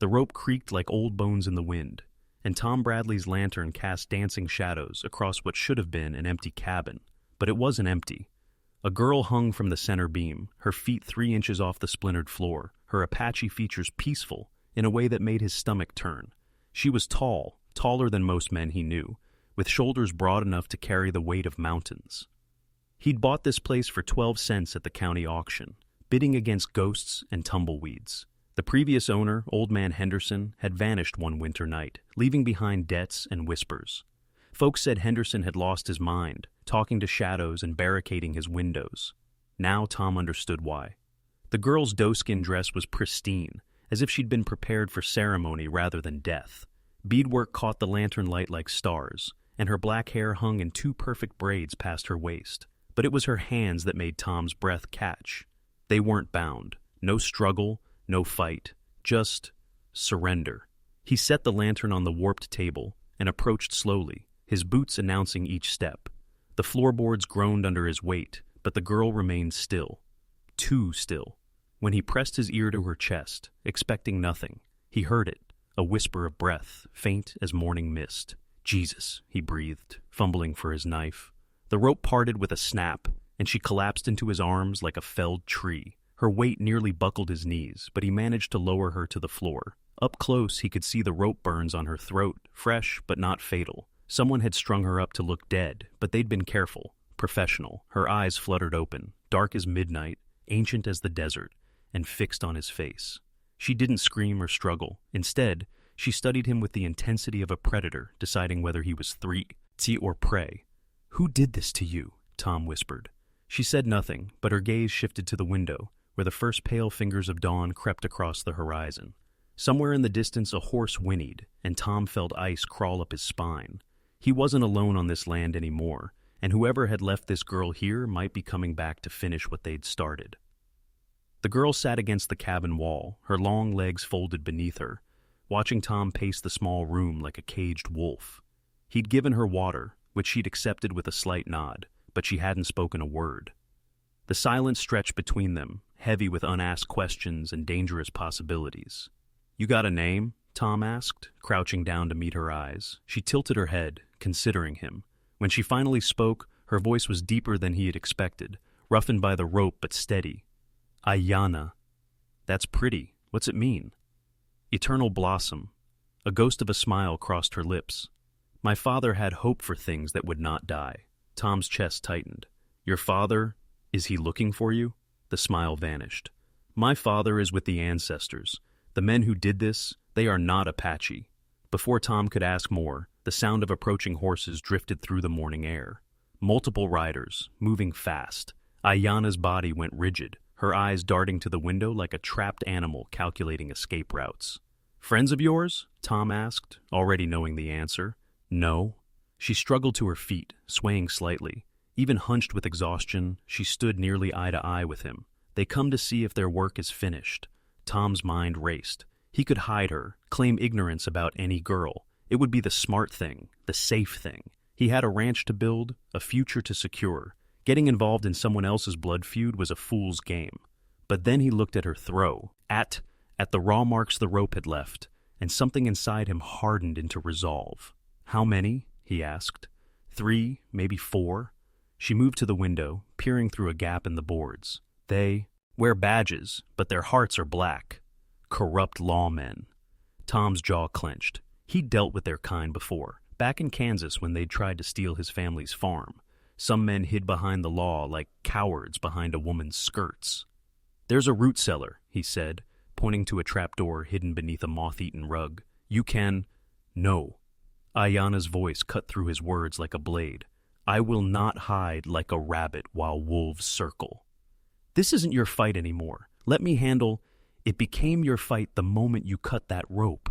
The rope creaked like old bones in the wind, and Tom Bradley's lantern cast dancing shadows across what should have been an empty cabin. But it wasn't empty. A girl hung from the center beam, her feet 3 inches off the splintered floor, her Apache features peaceful in a way that made his stomach turn. She was tall, taller than most men he knew, with shoulders broad enough to carry the weight of mountains. He'd bought this place for 12 cents at the county auction, bidding against ghosts and tumbleweeds. The previous owner, Old Man Henderson, had vanished one winter night, leaving behind debts and whispers. Folks said Henderson had lost his mind, talking to shadows and barricading his windows. Now Tom understood why. The girl's doeskin dress was pristine, as if she'd been prepared for ceremony rather than death. Beadwork caught the lantern light like stars, and her black hair hung in 2 perfect braids past her waist. But it was her hands that made Tom's breath catch. They weren't bound. No struggle, no fight. Just surrender. He set the lantern on the warped table and approached slowly, his boots announcing each step. The floorboards groaned under his weight, but the girl remained still. Too still. When he pressed his ear to her chest, expecting nothing, he heard it, a whisper of breath, faint as morning mist. "Jesus," he breathed, fumbling for his knife. The rope parted with a snap, and she collapsed into his arms like a felled tree. Her weight nearly buckled his knees, but he managed to lower her to the floor. Up close, he could see the rope burns on her throat, fresh but not fatal. Someone had strung her up to look dead, but they'd been careful, professional. Her eyes fluttered open, dark as midnight, ancient as the desert, and fixed on his face. She didn't scream or struggle. Instead, she studied him with the intensity of a predator, deciding whether he was threat or prey. "Who did this to you?" Tom whispered. She said nothing, but her gaze shifted to the window, where the first pale fingers of dawn crept across the horizon. Somewhere in the distance a horse whinnied, and Tom felt ice crawl up his spine. He wasn't alone on this land anymore, and whoever had left this girl here might be coming back to finish what they'd started. The girl sat against the cabin wall, her long legs folded beneath her, watching Tom pace the small room like a caged wolf. He'd given her water, which she'd accepted with a slight nod, but she hadn't spoken a word. The silence stretched between them, heavy with unasked questions and dangerous possibilities. "You got a name?" Tom asked, crouching down to meet her eyes. She tilted her head, considering him. When she finally spoke, her voice was deeper than he had expected, roughened by the rope but steady. "Ayanna." "That's pretty. What's it mean?" "Eternal blossom." A ghost of a smile crossed her lips. "My father had hope for things that would not die." Tom's chest tightened. "Your father, is he looking for you?" The smile vanished. "My father is with the ancestors. The men who did this, they are not Apache." Before Tom could ask more, the sound of approaching horses drifted through the morning air. Multiple riders, moving fast. Ayanna's body went rigid, her eyes darting to the window like a trapped animal calculating escape routes. "Friends of yours?" Tom asked, already knowing the answer. "No." She struggled to her feet, swaying slightly. Even hunched with exhaustion, she stood nearly eye to eye with him. They come to see if their work is finished. Tom's mind raced. He could hide her, claim ignorance about any girl. It would be the smart thing, the safe thing. He had a ranch to build, a future to secure. Getting involved in someone else's blood feud was a fool's game. But then he looked at her throw, at the raw marks the rope had left, and something inside him hardened into resolve. "How many?" he asked. 3, maybe 4. She moved to the window, peering through a gap in the boards. "They wear badges, but their hearts are black. Corrupt lawmen." Tom's jaw clenched. He'd dealt with their kind before, back in Kansas when they'd tried to steal his family's farm. Some men hid behind the law like cowards behind a woman's skirts. "There's a root cellar," he said, pointing to a trapdoor hidden beneath a moth-eaten rug. "You can—" "No." Ayanna's voice cut through his words like a blade. "I will not hide like a rabbit while wolves circle. This isn't your fight anymore. Let me handle—" "It became your fight the moment you cut that rope."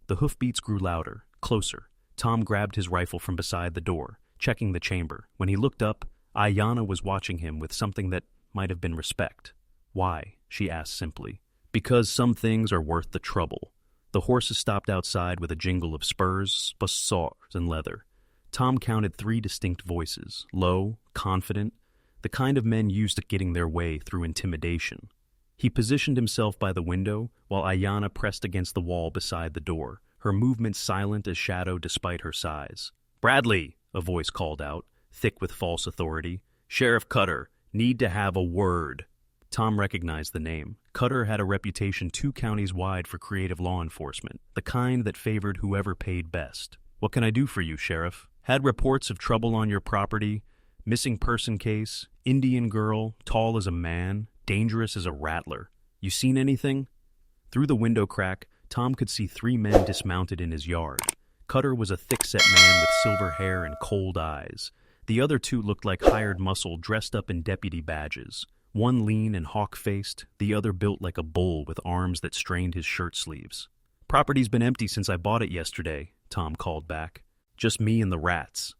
The hoofbeats grew louder, closer. Tom grabbed his rifle from beside the door, checking the chamber. When he looked up, Ayanna was watching him with something that might have been respect. "Why?" she asked simply. "Because some things are worth the trouble." The horses stopped outside with a jingle of spurs, swords, and leather. Tom counted 3 distinct voices, low, confident, the kind of men used to getting their way through intimidation. He positioned himself by the window while Ayanna pressed against the wall beside the door, her movements silent as shadow despite her size. "Bradley," a voice called out, thick with false authority. "Sheriff Cutter, need to have a word." Tom recognized the name. Cutter had a reputation 2 counties wide for creative law enforcement, the kind that favored whoever paid best. "What can I do for you, Sheriff?" "Had reports of trouble on your property, missing person case, Indian girl, tall as a man, dangerous as a rattler. You seen anything?" Through the window crack, Tom could see 3 men dismounted in his yard. Cutter was a thick-set man with silver hair and cold eyes. The other 2 looked like hired muscle dressed up in deputy badges. One lean and hawk-faced, the other built like a bull with arms that strained his shirt sleeves. "Property's been empty since I bought it yesterday," Tom called back. "Just me and the rats."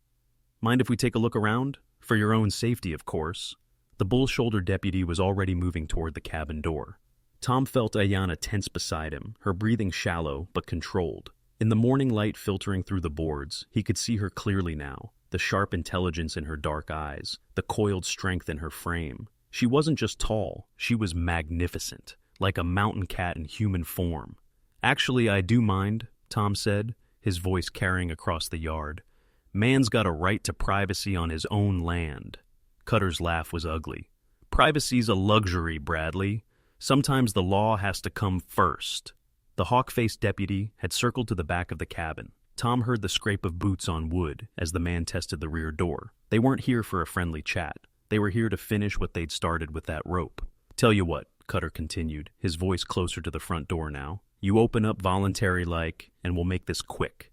"Mind if we take a look around? For your own safety, of course." The bull-shouldered deputy was already moving toward the cabin door. Tom felt Ayanna tense beside him, her breathing shallow but controlled. In the morning light filtering through the boards, he could see her clearly now, the sharp intelligence in her dark eyes, the coiled strength in her frame. She wasn't just tall, she was magnificent, like a mountain cat in human form. "Actually, I do mind," Tom said, his voice carrying across the yard. "Man's got a right to privacy on his own land." Cutter's laugh was ugly. "Privacy's a luxury, Bradley. Sometimes the law has to come first." The hawk-faced deputy had circled to the back of the cabin. Tom heard the scrape of boots on wood as the man tested the rear door. They weren't here for a friendly chat. They were here to finish what they'd started with that rope. "Tell you what," Cutter continued, his voice closer to the front door now. "You open up voluntary-like, and we'll make this quick.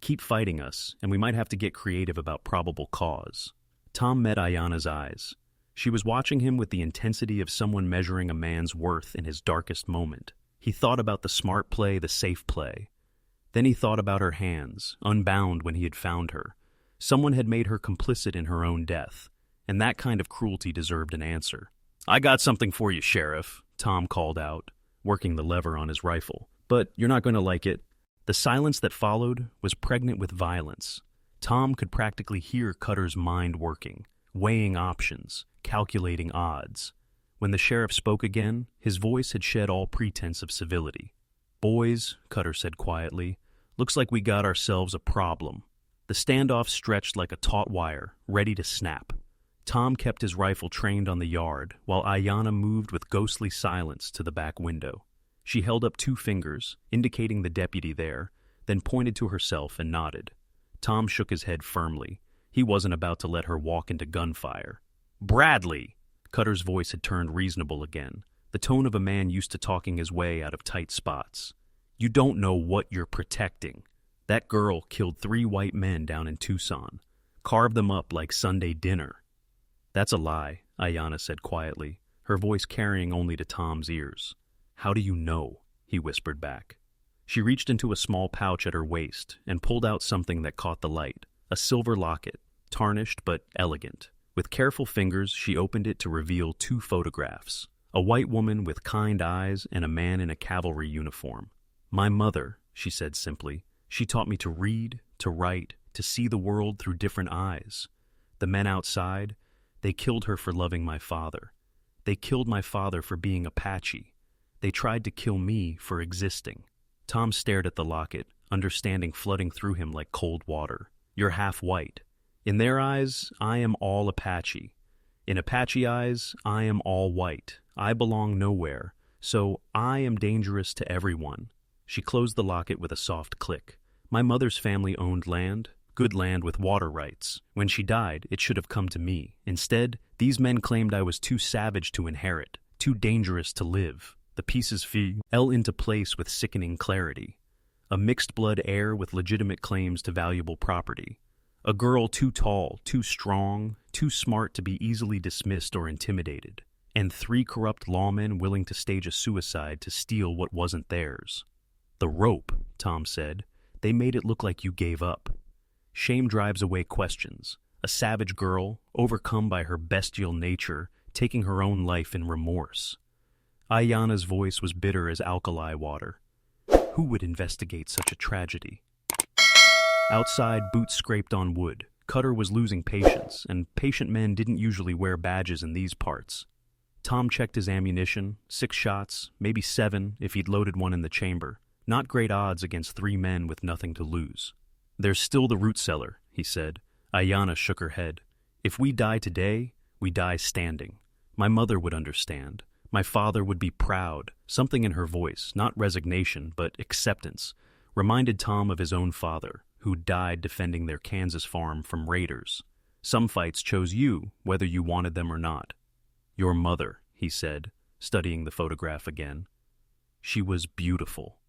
Keep fighting us, and we might have to get creative about probable cause." Tom met Ayanna's eyes. She was watching him with the intensity of someone measuring a man's worth in his darkest moment. He thought about the smart play, the safe play. Then he thought about her hands, unbound when he had found her. Someone had made her complicit in her own death, and that kind of cruelty deserved an answer. "I got something for you, Sheriff," Tom called out, working the lever on his rifle. "But you're not going to like it." The silence that followed was pregnant with violence. Tom could practically hear Cutter's mind working, weighing options, calculating odds. When the sheriff spoke again, his voice had shed all pretense of civility. "Boys," Cutter said quietly, "looks like we got ourselves a problem." The standoff stretched like a taut wire, ready to snap. Tom kept his rifle trained on the yard, while Ayanna moved with ghostly silence to the back window. She held up 2 fingers, indicating the deputy there, then pointed to herself and nodded. Tom shook his head firmly. He wasn't about to let her walk into gunfire. "Bradley!" Cutter's voice had turned reasonable again, the tone of a man used to talking his way out of tight spots. "You don't know what you're protecting. That girl killed 3 white men down in Tucson, carved them up like Sunday dinner." "That's a lie," Ayanna said quietly, her voice carrying only to Tom's ears. "How do you know?" he whispered back. She reached into a small pouch at her waist and pulled out something that caught the light, a silver locket, tarnished but elegant. With careful fingers, she opened it to reveal 2 photographs, a white woman with kind eyes and a man in a cavalry uniform. "My mother," she said simply. "She taught me to read, to write, to see the world through different eyes. The men outside, they killed her for loving my father. They killed my father for being Apache. They tried to kill me for existing." Tom stared at the locket, understanding flooding through him like cold water. "You're half white. In their eyes, I am all Apache. In Apache eyes, I am all white. I belong nowhere, so I am dangerous to everyone." She closed the locket with a soft click. "My mother's family owned land, good land with water rights. When she died, it should have come to me. Instead, these men claimed I was too savage to inherit, too dangerous to live." The pieces fell into place with sickening clarity. A mixed-blood heir with legitimate claims to valuable property. A girl too tall, too strong, too smart to be easily dismissed or intimidated. And 3 corrupt lawmen willing to stage a suicide to steal what wasn't theirs. "The rope," Tom said. "They made it look like you gave up. Shame drives away questions. A savage girl, overcome by her bestial nature, taking her own life in remorse." Ayanna's voice was bitter as alkali water. "Who would investigate such a tragedy?" Outside, boots scraped on wood. Cutter was losing patience, and patient men didn't usually wear badges in these parts. Tom checked his ammunition, 6 shots, maybe 7 if he'd loaded one in the chamber. Not great odds against 3 men with nothing to lose. "There's still the root cellar," he said. Ayanna shook her head. "If we die today, we die standing. My mother would understand. My father would be proud." Something in her voice, not resignation, but acceptance, reminded Tom of his own father, who died defending their Kansas farm from raiders. Some fights chose you, whether you wanted them or not. "Your mother," he said, studying the photograph again. "She was beautiful.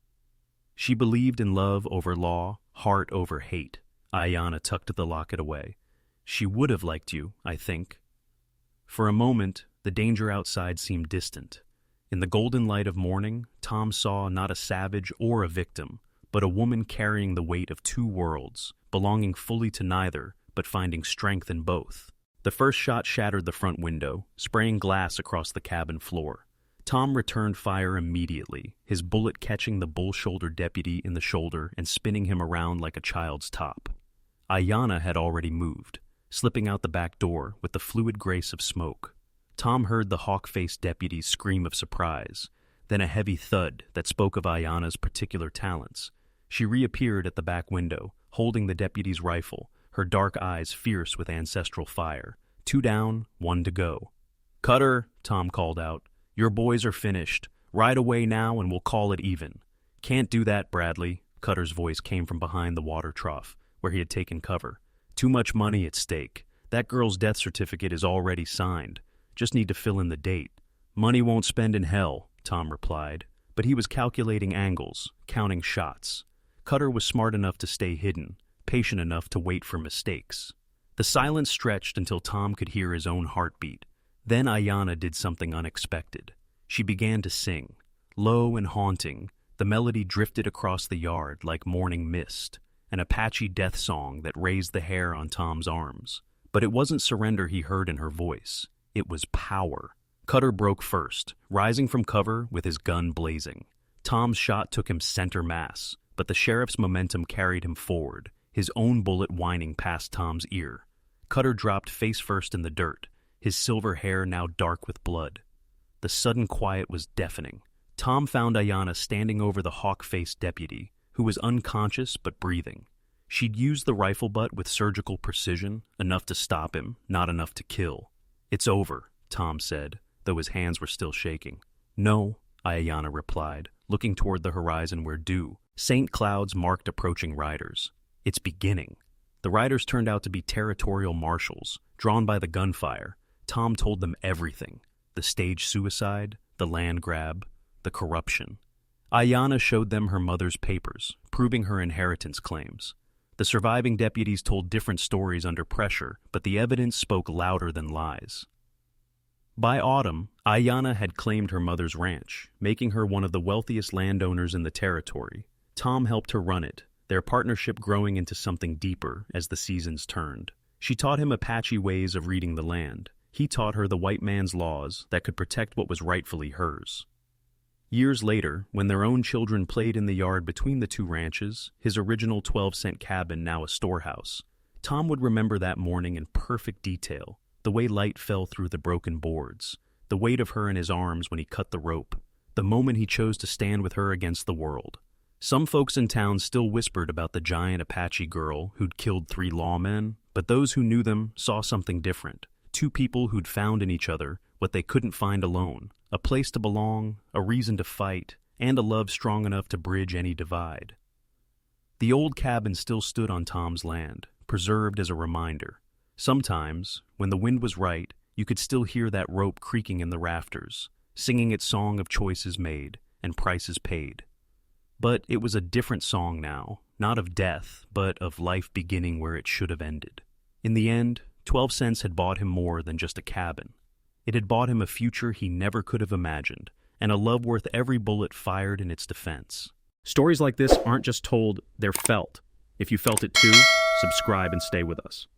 She believed in love over law, heart over hate." Ayanna tucked the locket away. "She would have liked you, I think." For a moment, the danger outside seemed distant. In the golden light of morning, Tom saw not a savage or a victim, but a woman carrying the weight of 2 worlds, belonging fully to neither, but finding strength in both. The first shot shattered the front window, spraying glass across the cabin floor. Tom returned fire immediately, his bullet catching the bull-shouldered deputy in the shoulder and spinning him around like a child's top. Ayanna had already moved, slipping out the back door with the fluid grace of smoke. Tom heard the hawk-faced deputy's scream of surprise, then a heavy thud that spoke of Ayanna's particular talents. She reappeared at the back window, holding the deputy's rifle, her dark eyes fierce with ancestral fire. 2 down, 1 to go. "Cutter," Tom called out. "Your boys are finished. Ride away now and we'll call it even." "Can't do that, Bradley." Cutter's voice came from behind the water trough, where he had taken cover. "Too much money at stake. That girl's death certificate is already signed. Just need to fill in the date." "Money won't spend in hell," Tom replied, but he was calculating angles, counting shots. Cutter was smart enough to stay hidden, patient enough to wait for mistakes. The silence stretched until Tom could hear his own heartbeat. Then Ayanna did something unexpected. She began to sing. Low and haunting, the melody drifted across the yard like morning mist, an Apache death song that raised the hair on Tom's arms. But it wasn't surrender he heard in her voice. It was power. Cutter broke first, rising from cover with his gun blazing. Tom's shot took him center mass, but the sheriff's momentum carried him forward, his own bullet whining past Tom's ear. Cutter dropped face first in the dirt, his silver hair now dark with blood. The sudden quiet was deafening. Tom found Ayanna standing over the hawk-faced deputy, who was unconscious but breathing. She'd used the rifle butt with surgical precision, enough to stop him, not enough to kill. "It's over," Tom said, though his hands were still shaking. "No," Ayanna replied, looking toward the horizon where St. Clouds marked approaching riders. "It's beginning." The riders turned out to be territorial marshals, drawn by the gunfire. Tom told them everything: the staged suicide, the land grab, the corruption. Ayanna showed them her mother's papers, proving her inheritance claims. The surviving deputies told different stories under pressure, but the evidence spoke louder than lies. By autumn, Ayanna had claimed her mother's ranch, making her one of the wealthiest landowners in the territory. Tom helped her run it, their partnership growing into something deeper as the seasons turned. She taught him Apache ways of reading the land. He taught her the white man's laws that could protect what was rightfully hers. Years later, when their own children played in the yard between the 2 ranches, his original 12-cent cabin now a storehouse, Tom would remember that morning in perfect detail, the way light fell through the broken boards, the weight of her in his arms when he cut the rope, the moment he chose to stand with her against the world. Some folks in town still whispered about the giant Apache girl who'd killed 3 lawmen, but those who knew them saw something different. 2 people who'd found in each other what they couldn't find alone, a place to belong, a reason to fight, and a love strong enough to bridge any divide. The old cabin still stood on Tom's land, preserved as a reminder. Sometimes, when the wind was right, you could still hear that rope creaking in the rafters, singing its song of choices made and prices paid. But it was a different song now, not of death, but of life beginning where it should have ended. In the end, 12 cents had bought him more than just a cabin. It had bought him a future he never could have imagined, and a love worth every bullet fired in its defense. Stories like this aren't just told, they're felt. If you felt it too, subscribe and stay with us.